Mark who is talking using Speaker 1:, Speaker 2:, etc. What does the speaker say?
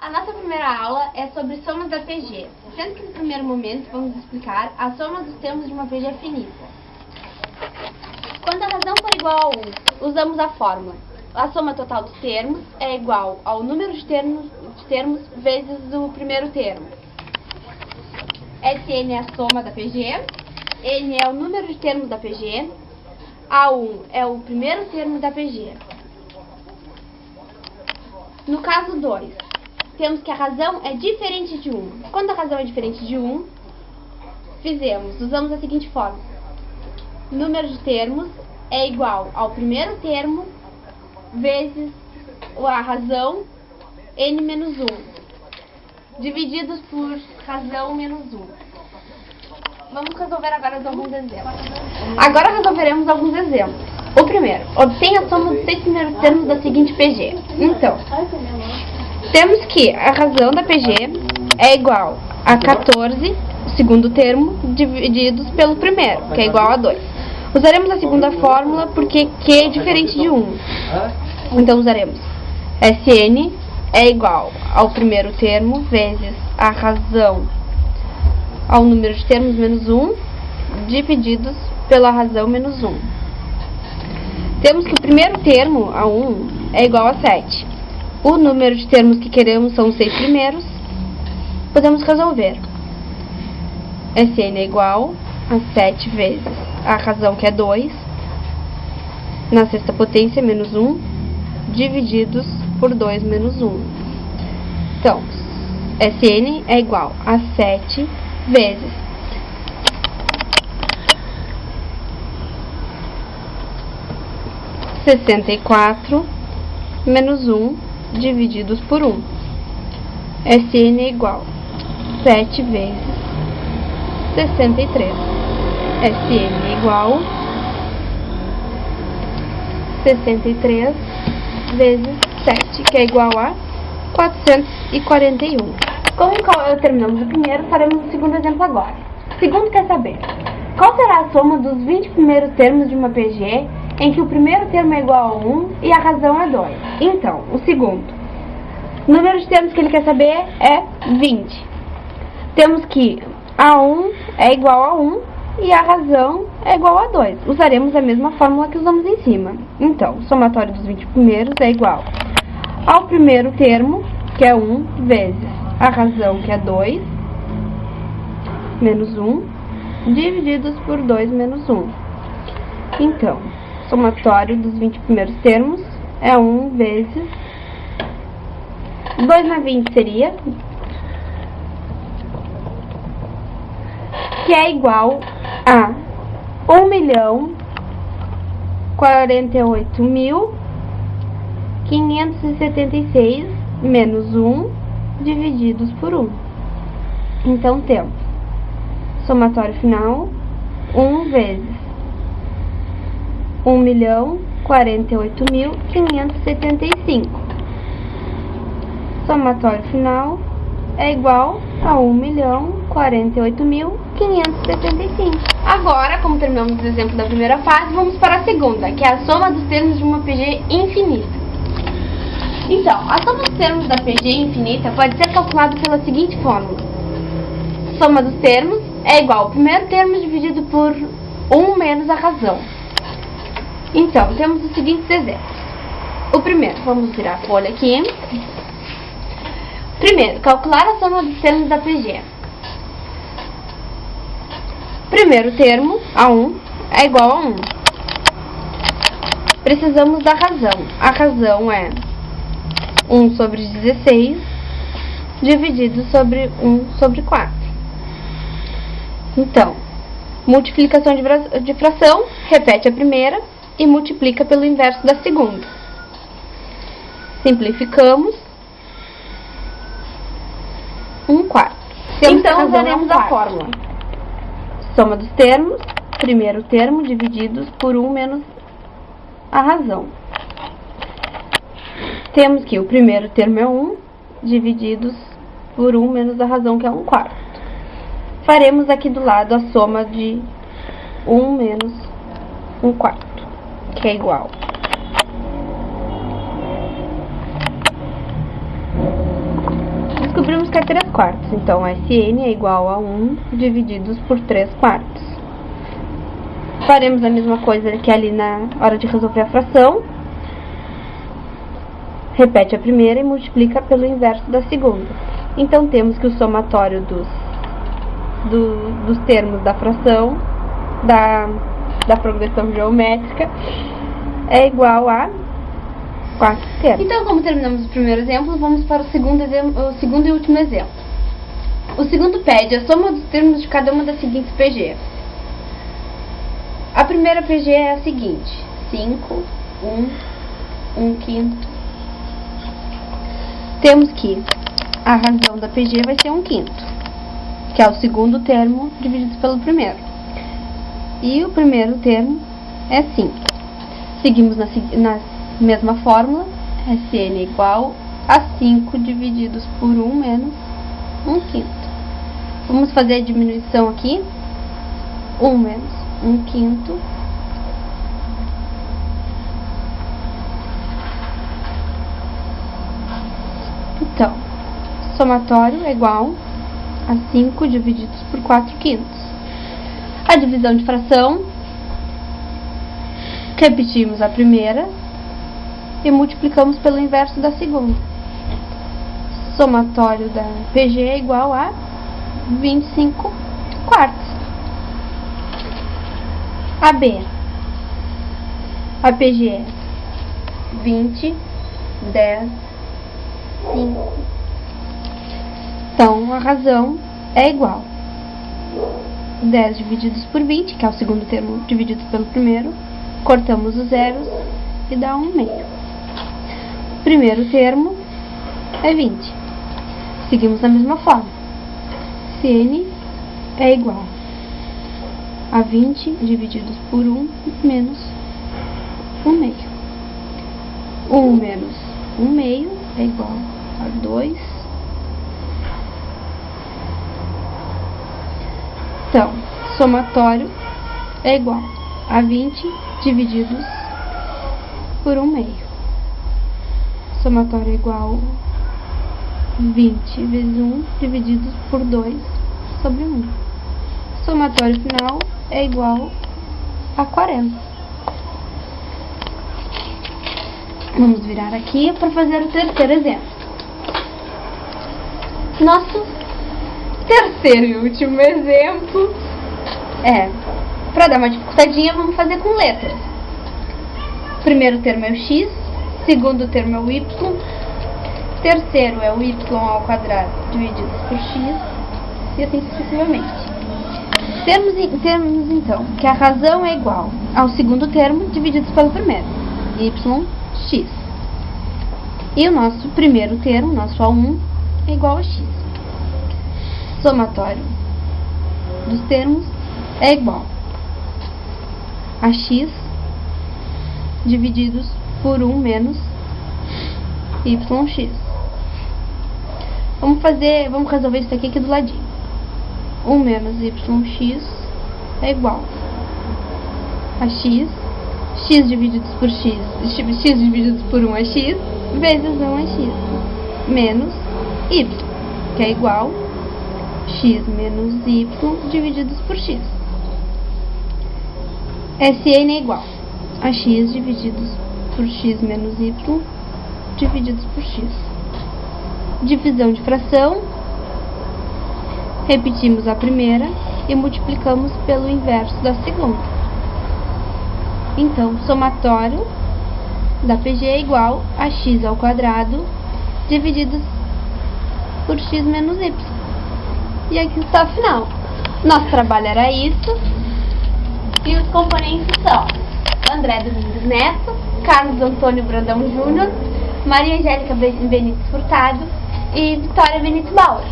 Speaker 1: A nossa primeira aula é sobre somas da PG, sendo que no primeiro momento vamos explicar a soma dos termos de uma PG finita. Quando a razão for igual a 1, usamos a fórmula. A soma total dos termos é igual ao número de termos vezes o primeiro termo. Sn é a soma da PG, N é o número de termos da PG, A1 é o primeiro termo da PG. No caso 2, temos que a razão é diferente de 1. Quando a razão é diferente de 1, usamos a seguinte fórmula. Número de termos é igual ao primeiro termo vezes a razão n menos 1, divididos por razão menos 1. Vamos resolver agora alguns exemplos. Agora resolveremos alguns exemplos. O primeiro, obtenha a soma dos 6 primeiros termos da seguinte PG. Então, temos que a razão da PG é igual a 14, o segundo termo, divididos pelo primeiro, que é igual a 2. Usaremos a segunda fórmula porque Q é diferente de 1. Então usaremos Sn é igual ao primeiro termo vezes a razão ao número de termos menos 1, divididos pela razão menos 1. Temos que o primeiro termo, a 1, é igual a 7. O número de termos que queremos são os 6 primeiros. Podemos resolver. Sn é igual a 7 vezes a razão, que é 2, na sexta potência, menos 1, divididos por 2 menos 1. Então, Sn é igual a 7 vezes 64 menos 1 divididos por 1. Sn é igual a 7 vezes 63. Sn é igual a 63 vezes 7, que é igual a 441. Como terminamos o primeiro, faremos o segundo exemplo agora. O segundo quer saber qual será a soma dos 20 primeiros termos de uma PG em que o primeiro termo é igual a 1 e a razão é 2. Então, o segundo. O número de termos que ele quer saber é 20. Temos que A1 é igual a 1 e a razão é igual a 2. Usaremos a mesma fórmula que usamos em cima. Então, o somatório dos 20 primeiros é igual ao primeiro termo, que é 1, vezes a razão, que é 2, menos 1, divididos por 2 menos 1. Então, o somatório dos 20 primeiros termos é 1 vezes 2 na 20 seria, que é igual a 1.048.576 menos 1 divididos por 1. Então, temos somatório final 1 vezes 1.048.575. Somatório final é igual a 1.048.575. Agora, como terminamos o exemplo da primeira fase, vamos para a segunda, que é a soma dos termos de uma PG infinita. Então, a soma dos termos da PG infinita pode ser calculada pela seguinte fórmula. Soma dos termos é igual ao primeiro termo dividido por 1 menos a razão. Então, temos os seguintes exemplos. O primeiro, vamos virar a folha aqui. Primeiro, calcular a soma dos termos da PG. Primeiro termo, A1, é igual a 1. Precisamos da razão. A razão é 1 sobre 16, dividido sobre 1 sobre 4. Então, multiplicação de fração, repete a primeira e multiplica pelo inverso da segunda. Simplificamos. 1 quarto. Então, usaremos a fórmula. Soma dos termos, primeiro termo divididos por 1 menos a razão. Temos que o primeiro termo é 1, divididos por 1 menos a razão, que é 1 quarto. Faremos aqui do lado a soma de 1 menos 1 quarto, que é igual multiplicar 3 quartos. Então, SN é igual a 1 divididos por 3 quartos. Faremos a mesma coisa que ali na hora de resolver a fração. Repete a primeira e multiplica pelo inverso da segunda. Então, temos que o somatório dos termos da fração, da progressão geométrica, é igual a 4 termos. Então, como terminamos o primeiro exemplo, vamos para o segundo e último exemplo. O segundo pede a soma dos termos de cada uma das seguintes PG. A primeira PG é a seguinte: 5, 1 quinto. Temos que a razão da PG vai ser 1 quinto, que é o segundo termo dividido pelo primeiro. E o primeiro termo é 5. Seguimos na mesma fórmula, SN é igual a 5 divididos por 1 menos 1 quinto. Vamos fazer a diminuição aqui. 1 menos 1 quinto. Então, somatório é igual a 5 divididos por 4 quintos. A divisão de fração, repetimos a primeira e multiplicamos pelo inverso da segunda. Somatório da PG é igual a 25 quartos. A B. A PG é 20, 10, 5. Então, a razão é igual 10 divididos por 20, que é o segundo termo dividido pelo primeiro. Cortamos os zeros e dá 1 meio. O primeiro termo é 20. Seguimos na mesma forma. Cn é igual a 20 divididos por 1 menos 1 meio. 1 menos 1 meio é igual a 2. Então, somatório é igual a 20 divididos por 1 meio. Somatório é igual a 20 vezes 1 divididos por 2 sobre 1. Somatório final é igual a 40. Vamos virar aqui para fazer o terceiro exemplo. Nosso terceiro e último exemplo para dar uma dificultadinha, vamos fazer com letras. Primeiro termo é o x, segundo termo é o y, terceiro é o y ao quadrado dividido por x, e assim sucessivamente. Temos então que a razão é igual ao segundo termo dividido pelo primeiro, yx. E o nosso primeiro termo, nosso A1, é igual a x. Somatório dos termos é igual a x divididos por 1 menos yx. Vamos resolver isso aqui do ladinho. 1 menos yx é igual a x divididos por x divididos por 1 é x, vezes 1 é x, menos y, que é igual x menos y divididos por x. Sn é igual a x divididos por x menos y divididos por x. Divisão de fração, repetimos a primeira e multiplicamos pelo inverso da segunda. Então, somatório da PG é igual a x ao quadrado divididos por x menos y. E aqui está o final. Nosso trabalho era isso. E os componentes são André Domingos Neto, Carlos Antônio Brandão Júnior, Maria Angélica Benítez Furtado e Vitória Benítez Bauer.